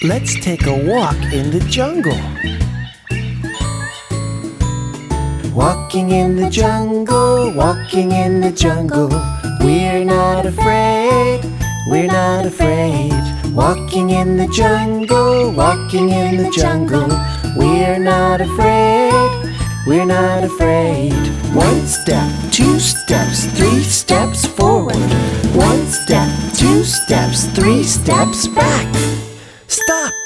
Let's take a walk in the jungle. Walking in the jungle, walking in the jungle. We're not afraid, we're not afraid. Walking in the jungle, walking in the jungle. We're not afraid, we're not afraid. One step, two steps, three steps forward. One step, two steps, three steps back. Stop!